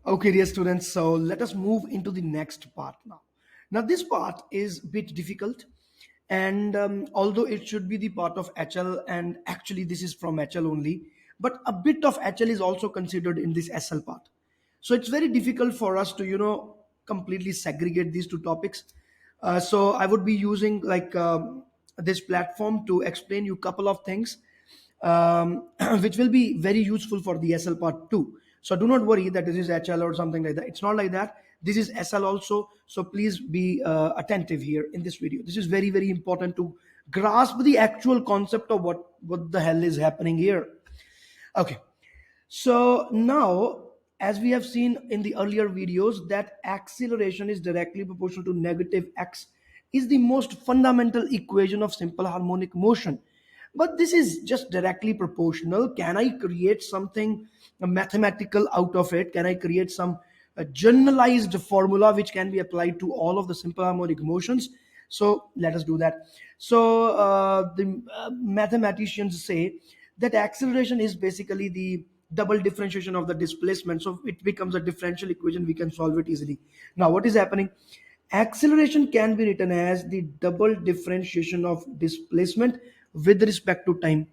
Okay, dear students, so let us move into the next part now. Now, this part is a bit difficult, and although it should be the part of HL, and actually this is from HL only, but a bit of HL is also considered in this SL part. So it's very difficult for us to, completely segregate these two topics. So I would be using like this platform to explain you a couple of things which will be very useful for the SL part too. So do not worry that this is HL or something like that. It's not like that. This is SL also. So please be attentive here in this video. This is very, very important to grasp the actual concept of what the hell is happening here. Okay. So now, as we have seen in the earlier videos, that acceleration is directly proportional to negative x is the most fundamental equation of simple harmonic motion. But this is just directly proportional. Can I create something mathematical out of it? Can I create some generalized formula which can be applied to all of the simple harmonic motions? So let us do that. So the mathematicians say that acceleration is basically the double differentiation of the displacement, so it becomes a differential equation. We can solve it easily. Now what is happening? Acceleration can be written as the double differentiation of displacement with respect to time,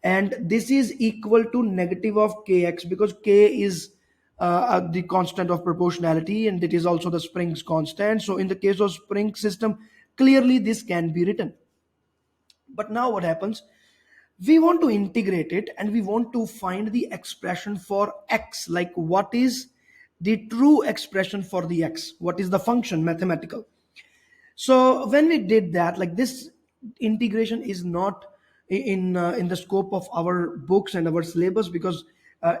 and this is equal to negative of kx, because k is the constant of proportionality, and it is also the spring's constant. So in the case of spring system, clearly this can be written. But now what happens? We want to integrate it and we want to find the expression for x, like what is the true expression for the x, what is the function mathematical. So when we did that, like this integration is not in the scope of our books and our syllabus, because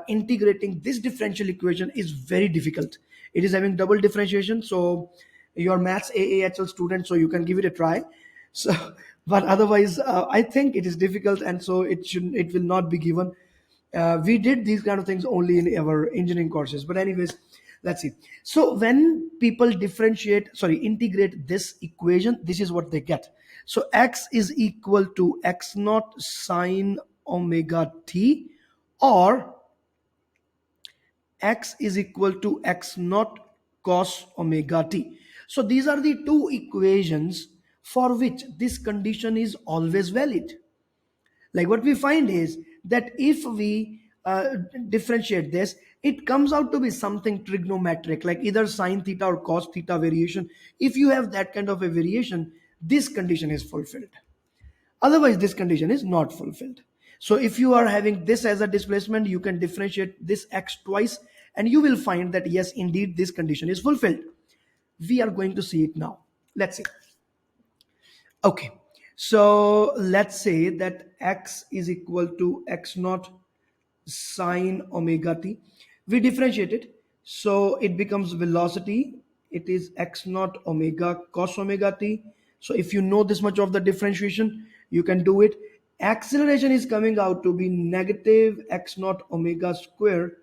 integrating this differential equation is very difficult. It is having double differentiation, so your maths AAHL student, so you can give it a try. So but otherwise I think it is difficult, and so it will not be given. We did these kind of things only in our engineering courses, but anyways, let's see. So when people integrate this equation, this is what they get. So x is equal to x naught sine omega t, or x is equal to x naught cos omega t. So these are the two equations for which this condition is always valid. Like what we find is that if we differentiate this, it comes out to be something trigonometric, like either sine theta or cos theta variation. If you have that kind of a variation, this condition is fulfilled. Otherwise, this condition is not fulfilled. So if you are having this as a displacement, you can differentiate this x twice, and you will find that yes, indeed, this condition is fulfilled. We are going to see it now. Let's see. Okay, so let's say that x is equal to x naught sine omega t. We differentiate it, so it becomes velocity. It is x naught omega cos omega t. So if you know this much of the differentiation, you can do it. Acceleration is coming out to be negative x naught omega square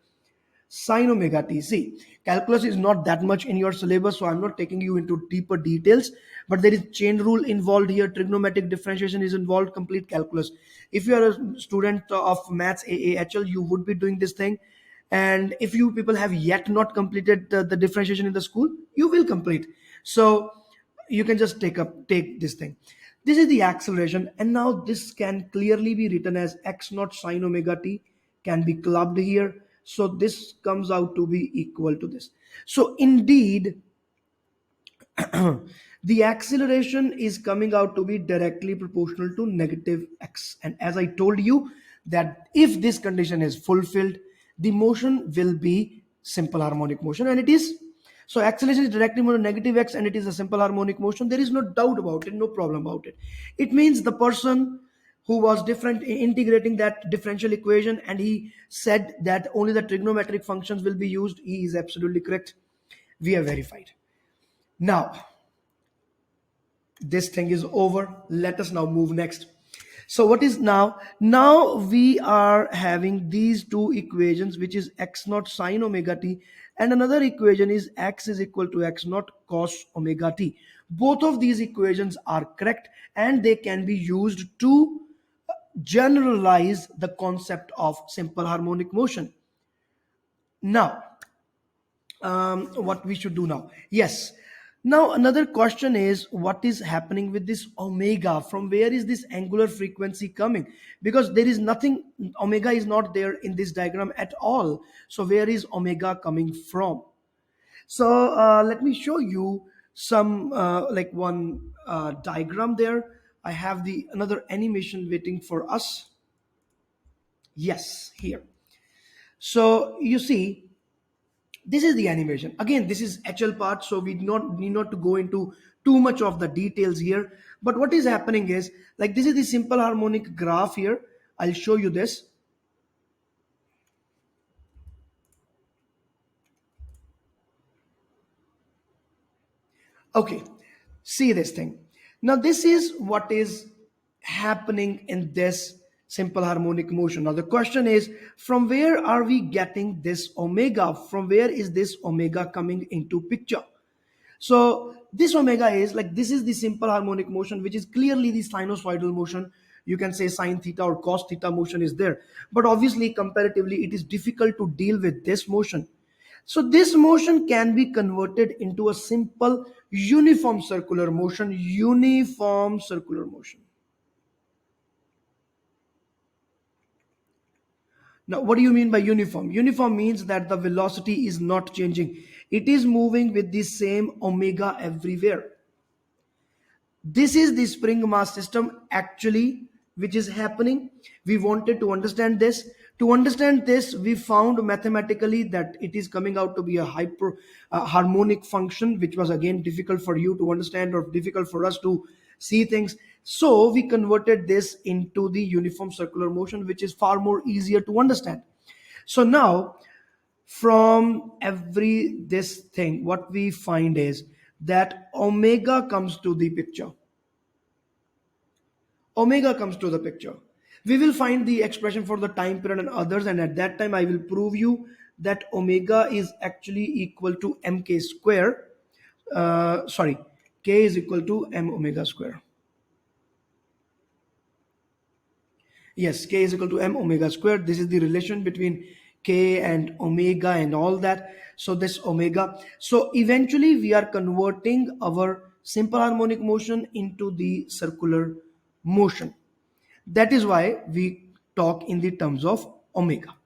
sine omega t. See, calculus is not that much in your syllabus, so I'm not taking you into deeper details, but there is chain rule involved here, trigonometric differentiation is involved, complete calculus. If you are a student of maths AAHL, you would be doing this thing. And if you people have yet not completed the differentiation in the school, you will complete. So you can just take this thing. This is the acceleration, and now this can clearly be written as x naught sine omega t, can be clubbed here. So this comes out to be equal to this. So indeed, the acceleration is coming out to be directly proportional to negative x. And as I told you, that if this condition is fulfilled, the motion will be simple harmonic motion, and it is. So acceleration is directly equal to negative x, and it is a simple harmonic motion. There is no doubt about it, no problem about it. It means the person who was different integrating that differential equation, and he said that only the trigonometric functions will be used, he is absolutely correct. We have verified. Now this thing is over. Let us now move next. So what is now we are having these two equations, which is x naught sine omega t, and another equation is x is equal to x naught cos omega t. Both of these equations are correct, and they can be used to generalize the concept of simple harmonic motion. Now what we should do now. Yes. Now another question is, what is happening with this omega? From where is this angular frequency coming? Because there is nothing, omega is not there in this diagram at all. So where is omega coming from? So let me show you some like one diagram there. I have the another animation waiting for us. Yes, here. So you see, this is the animation. Again, this is HL part, so we need not to go into too much of the details here. But what is happening is, like, this is the simple harmonic graph here. I'll show you this. Okay, see this thing. Now this is what is happening in this simple harmonic motion. Now the question is, from where are we getting this omega? From where is this omega coming into picture? So this omega is like, this is the simple harmonic motion, which is clearly the sinusoidal motion. You can say sine theta or cos theta motion is there. But obviously, comparatively, it is difficult to deal with this motion. So this motion can be converted into a simple uniform circular motion, uniform circular motion. Now, what do you mean by uniform? Uniform means that the velocity is not changing. It is moving with the same omega everywhere. This is the spring mass system actually which is happening. We wanted to understand this. To understand this, we found mathematically that it is coming out to be a harmonic function, which was again difficult for you to understand or difficult for us to see things. So we converted this into the uniform circular motion, which is far more easier to understand. So now, from every this thing, what we find is that omega comes to the picture. Omega comes to the picture. We will find the expression for the time period and others, and at that time I will prove you that omega is actually equal to mk square. Sorry, k is equal to m omega square. Yes, k is equal to m omega square. This is the relation between k and omega and all that. So this omega. So eventually we are converting our simple harmonic motion into the circular motion. That is why we talk in the terms of omega.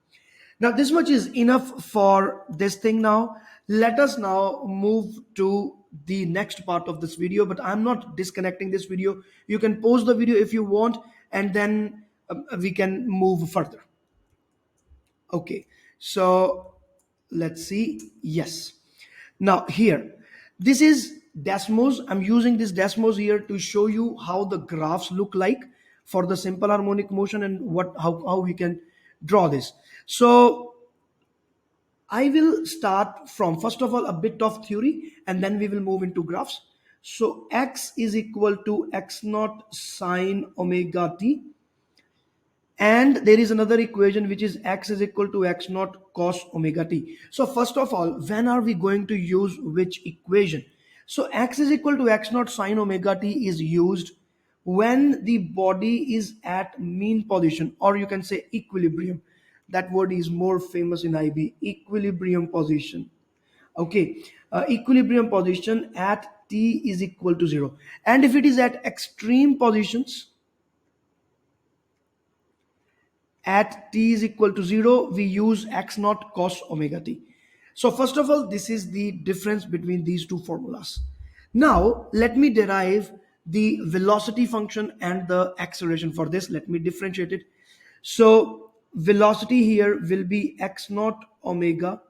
Now this much is enough for this thing now. Let us now move to the next part of this video, but I'm not disconnecting this video. You can pause the video if you want, and then we can move further. Okay, so let's see. Yes. Now here, this is Desmos. I'm using this Desmos here to show you how the graphs look like for the simple harmonic motion and how we can draw this. So I will start from, first of all, a bit of theory, and then we will move into graphs. So x is equal to x naught sine omega t. And there is another equation which is x is equal to x naught cos omega t. So first of all, when are we going to use which equation? So x is equal to x naught sine omega t is used when the body is at mean position, or you can say equilibrium. That word is more famous in IB, equilibrium position. Okay, equilibrium position at t is equal to 0. And if it is at extreme positions, at t is equal to 0, we use x naught cos omega t. So first of all, this is the difference between these two formulas. Now let me derive the velocity function and the acceleration for this. Let me differentiate it. So velocity here will be x naught omega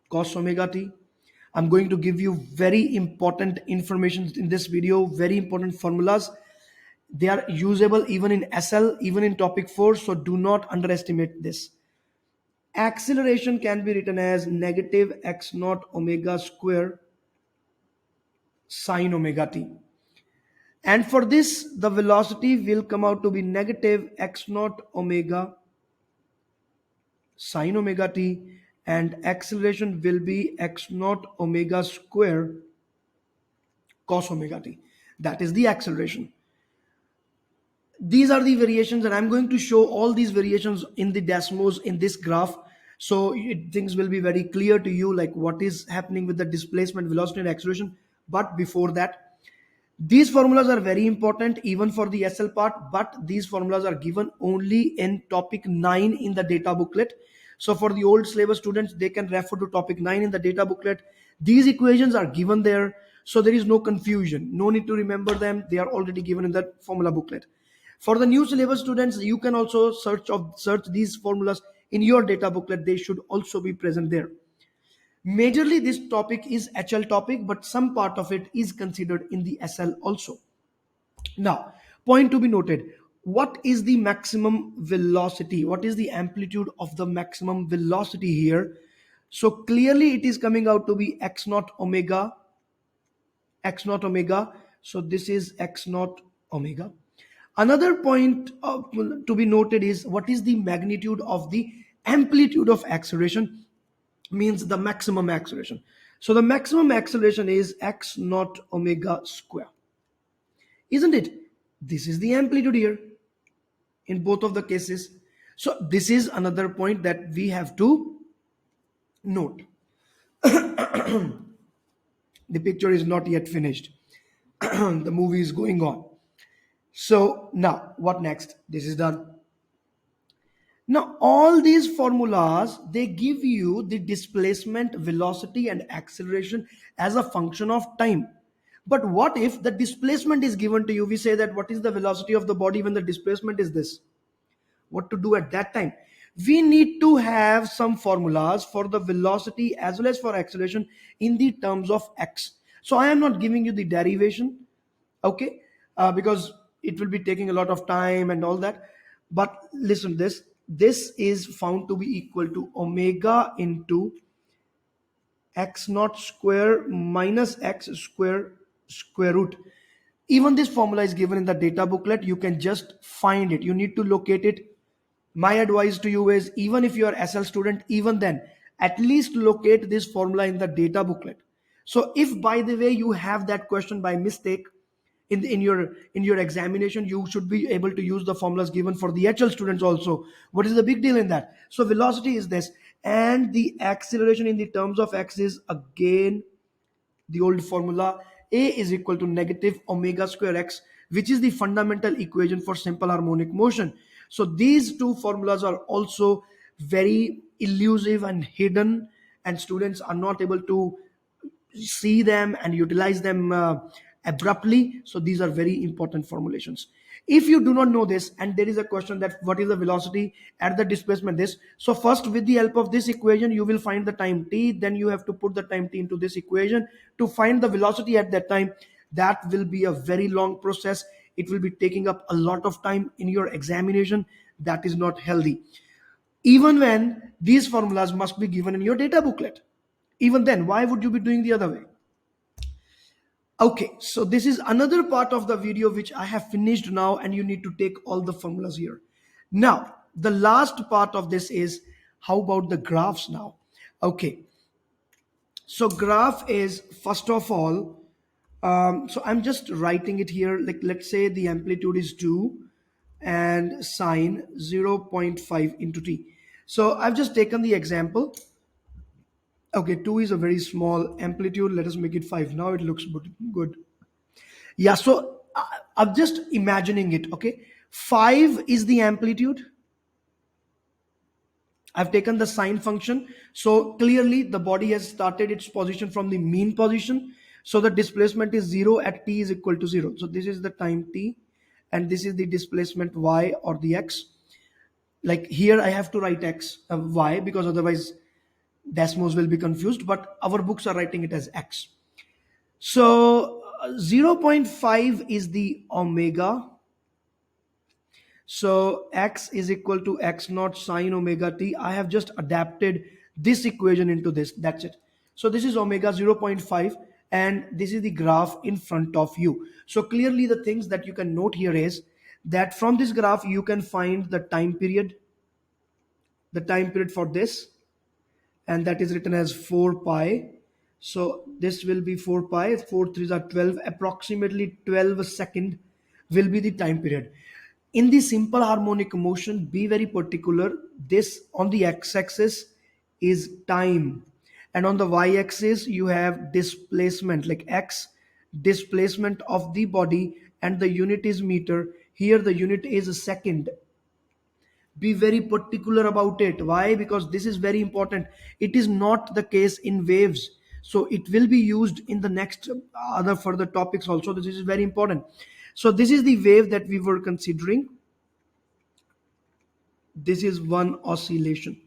cos omega t. I'm going to give you very important information in this video, very important formulas. They are usable even in SL, even in topic 4, so do not underestimate this. Acceleration can be written as negative x naught omega square sine omega t. And for this, the velocity will come out to be negative x naught omega sine omega t, and acceleration will be x naught omega square cos omega t. That is the acceleration. These are the variations, and I'm going to show all these variations in the Desmos in this graph. So things will be very clear to you, like what is happening with the displacement, velocity, and acceleration. But before that, these formulas are very important even for the SL part, but these formulas are given only in topic 9 in the data booklet. So for the old syllabus students, they can refer to topic 9 in the data booklet. These equations are given there, so there is no confusion. No need to remember them. They are already given in the formula booklet. For the new syllabus students, you can also search these formulas in your data booklet. They should also be present there. Majorly, this topic is HL topic, but some part of it is considered in the SL also. Now, point to be noted, what is the maximum velocity? What is the amplitude of the maximum velocity here? So clearly it is coming out to be x naught omega, x naught omega. So this is x naught omega. Another point to be noted is what is the magnitude of the amplitude of acceleration, means the maximum acceleration. So the maximum acceleration is x naught omega square, isn't it? This is the amplitude here in both of the cases. So this is another point that we have to note. The picture is not yet finished. The movie is going on. So now what next? This is done. Now all these formulas, they give you the displacement, velocity, and acceleration as a function of time. But what if the displacement is given to you? We say that what is the velocity of the body when the displacement is this? What to do at that time? We need to have some formulas for the velocity as well as for acceleration in the terms of x. So I am not giving you the derivation, okay, because it will be taking a lot of time and all that. But listen, this is found to be equal to omega into x naught square minus x square square root. Even this formula is given in the data booklet. You can just find it. You need to locate it. My advice to you is, even if you are SL student, even then at least locate this formula in the data booklet. So if by the way you have that question by mistake in your examination, you should be able to use the formulas given for the HL students also. What is the big deal in that? So velocity is this, and the acceleration in the terms of x is again the old formula. A is equal to negative omega square x, which is the fundamental equation for simple harmonic motion. So these two formulas are also very elusive and hidden, and students are not able to see them and utilize them abruptly. So these are very important formulations. If you do not know this and there is a question that what is the velocity at the displacement this, so first with the help of this equation you will find the time t, then you have to put the time t into this equation to find the velocity at that time. That will be a very long process. It will be taking up a lot of time in your examination. That is not healthy. Even when these formulas must be given in your data booklet, even then why would you be doing the other way? Okay, so this is another part of the video which I have finished now, and you need to take all the formulas here. Now, the last part of this is how about the graphs now? Okay, so graph is first of all, so I'm just writing it here. Like let's say the amplitude is 2 and sine 0.5 into t. So I've just taken the example. Okay, 2 is a very small amplitude. Let us make it 5. Now it looks good. Yeah, so I'm just imagining it, okay? 5 is the amplitude. I've taken the sine function. So clearly the body has started its position from the mean position. So the displacement is 0 at t is equal to 0. So this is the time t, and this is the displacement y or the x. Like here I have to write x, y, because otherwise Desmos will be confused, but our books are writing it as x. So 0.5 is the omega. So x is equal to x naught sine omega t. I have just adapted this equation into this. That's it. So this is omega 0.5, and this is the graph in front of you. So clearly the things that you can note here is that from this graph you can find the time period for this, and that is written as 4 pi. So this will be 4 pi, 4 3s are 12, approximately 12 second will be the time period. In the simple harmonic motion, be very particular. This on the x-axis is time, and on the y-axis you have displacement like x, displacement of the body, and the unit is meter. Here the unit is a second. Be very particular about it. Why? Because this is very important. It is not the case in waves, so it will be used in the next other further topics also. This is very important. So this is the wave that we were considering. This is one oscillation.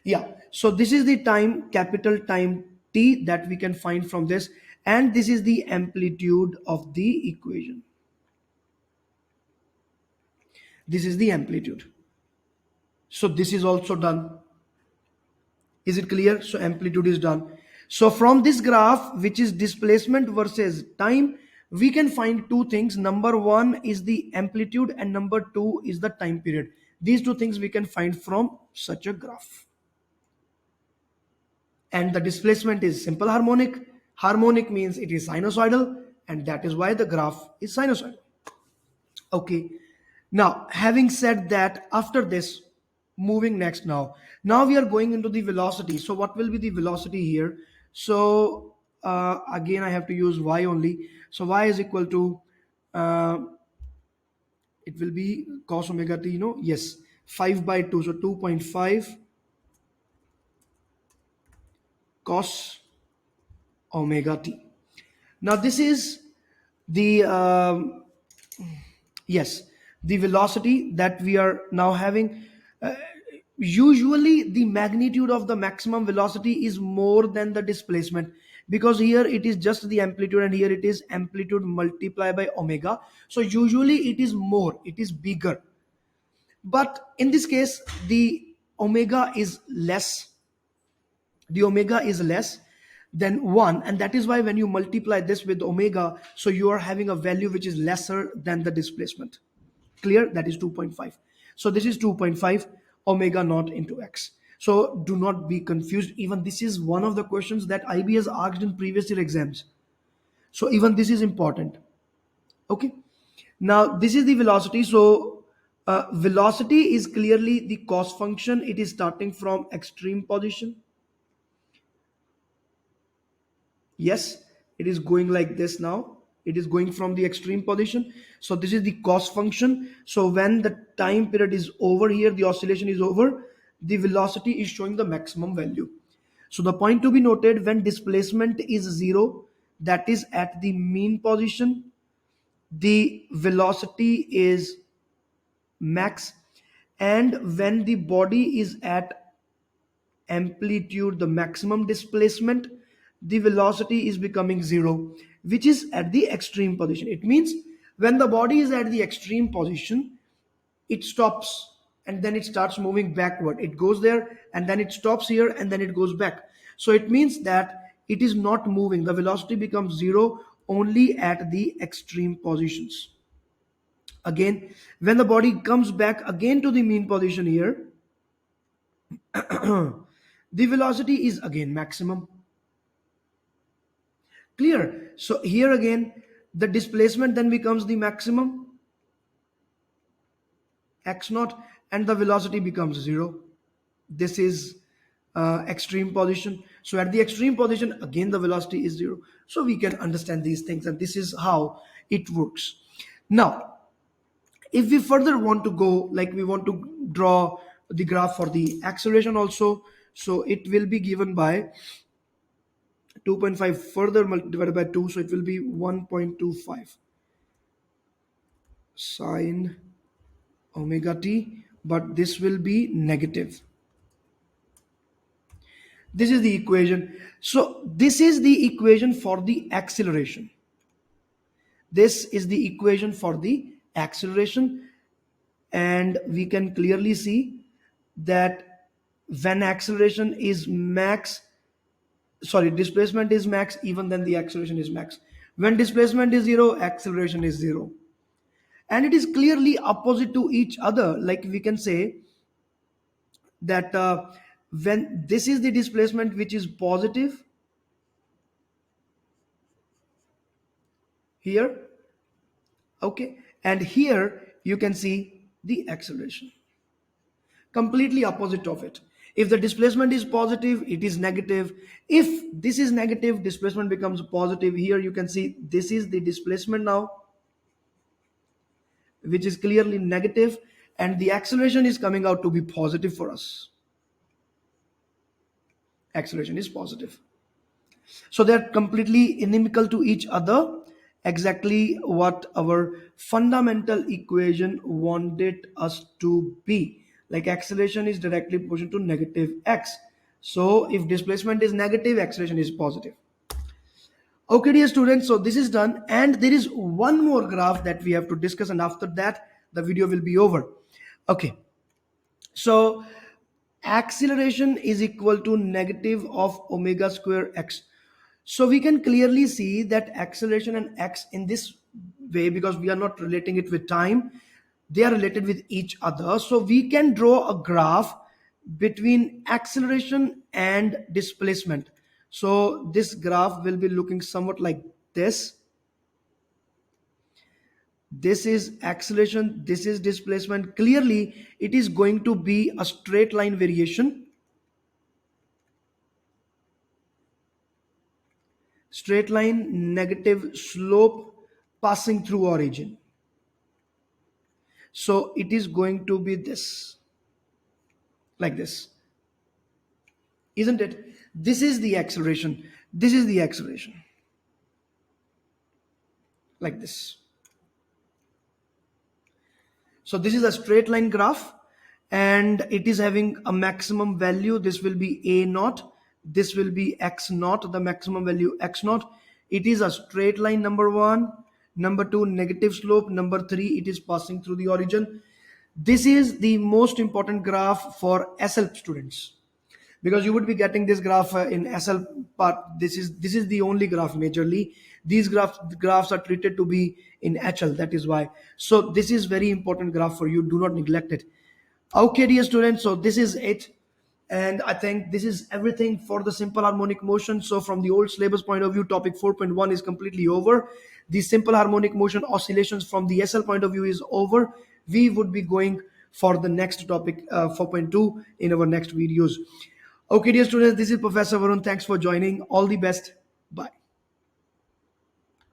Yeah, so this is the time, capital time t, that we can find from this, and this is the amplitude of the equation. This is the amplitude. So this is also done. Is it clear? So amplitude is done. So from this graph, which is displacement versus time, we can find two things. Number one is the amplitude, and number two is the time period. These two things we can find from such a graph. And the displacement is simple harmonic. Harmonic means it is sinusoidal, and that is why the graph is sinusoidal. Okay, now having said that, after this, moving next, now we are going into the velocity. So what will be the velocity here? So again I have to use y only. So y is equal to uh, it will be cos omega t, yes, 5 by 2, so 2.5 cos omega t. Now this is the yes, the velocity that we are now having. Usually the magnitude of the maximum velocity is more than the displacement, because here it is just the amplitude and here it is amplitude multiplied by omega. So usually it is more, it is bigger, but in this case the omega is less. The omega is less than 1, and that is why when you multiply this with omega, so you are having a value which is lesser than the displacement. Clear? That is 2.5. So this is 2.5 omega naught into x. So do not be confused. Even this is one of the questions that IB has asked in previous year exams. So even this is important. Okay, now this is the velocity. So velocity is clearly the cos function. It is starting from extreme position. Yes, it is going like this. Now it is going from the extreme position. So this is the cos function. So when the time period is over, here the oscillation is over, the velocity is showing the maximum value. So the point to be noted, when displacement is 0, that is at the mean position, the velocity is max, and when the body is at amplitude, the maximum displacement, the velocity is becoming 0, which is at the extreme position. It means when the body is at the extreme position, it stops and then it starts moving backward. It goes there and then it stops here and then it goes back. So it means that it is not moving. The velocity becomes 0 only at the extreme positions. Again, when the body comes back again to the mean position here, the velocity is again maximum. Clear? So here again, the displacement then becomes the maximum, x naught, and the velocity becomes 0. This is extreme position. So at the extreme position, again the velocity is 0. So we can understand these things, and this is how it works. Now, if we further want to go, like we want to draw the graph for the acceleration also, so it will be given by 2.5 further divided by 2, so it will be 1.25 sine omega t, but this will be negative. This is the equation. So this is the equation for the acceleration. This is the equation for the acceleration, and we can clearly see that when acceleration is max, sorry, displacement is max, even then the acceleration is max. When displacement is 0, acceleration is 0. And it is clearly opposite to each other. Like we can say that when this is the displacement which is positive here, okay, and here you can see the acceleration, completely opposite of it. If the displacement is positive, it is negative. If this is negative, displacement becomes positive. Here you can see this is the displacement now, which is clearly negative, and the acceleration is coming out to be positive for us. Acceleration is positive. So they're completely inimical to each other, exactly what our fundamental equation wanted us to be. Like acceleration is directly proportional to negative x. So if displacement is negative, acceleration is positive. Okay, dear students, so this is done, and there is one more graph that we have to discuss, and after that, the video will be over. Okay, so acceleration is equal to negative of omega square x. So we can clearly see that acceleration and x in this way, because we are not relating it with time, they are related with each other. So we can draw a graph between acceleration and displacement. So this graph will be looking somewhat like this. This is acceleration, this is displacement. Clearly it is going to be a straight line variation, straight line negative slope passing through origin. So it is going to be this, like this, isn't it? This is the acceleration, this is the acceleration, like this. So this is a straight line graph, and it is having a maximum value. This will be a naught, this will be x naught, the maximum value x naught. It is a straight line, number one. Number two, negative slope. Number three, it is passing through the origin. This is the most important graph for SL students, because you would be getting this graph in SL part. This is the only graph majorly. These graphs are treated to be in HL, that is why. So this is very important graph for you, do not neglect it. Okay, dear students, so this is it, and I think this is everything for the simple harmonic motion. So from the old syllabus point of view, topic 4.1 is completely over. The simple harmonic motion oscillations from the SL point of view is over. We would be going for the next topic, 4.2, in our next videos. Okay, dear students, this is Professor Varun. Thanks for joining. All the best. Bye.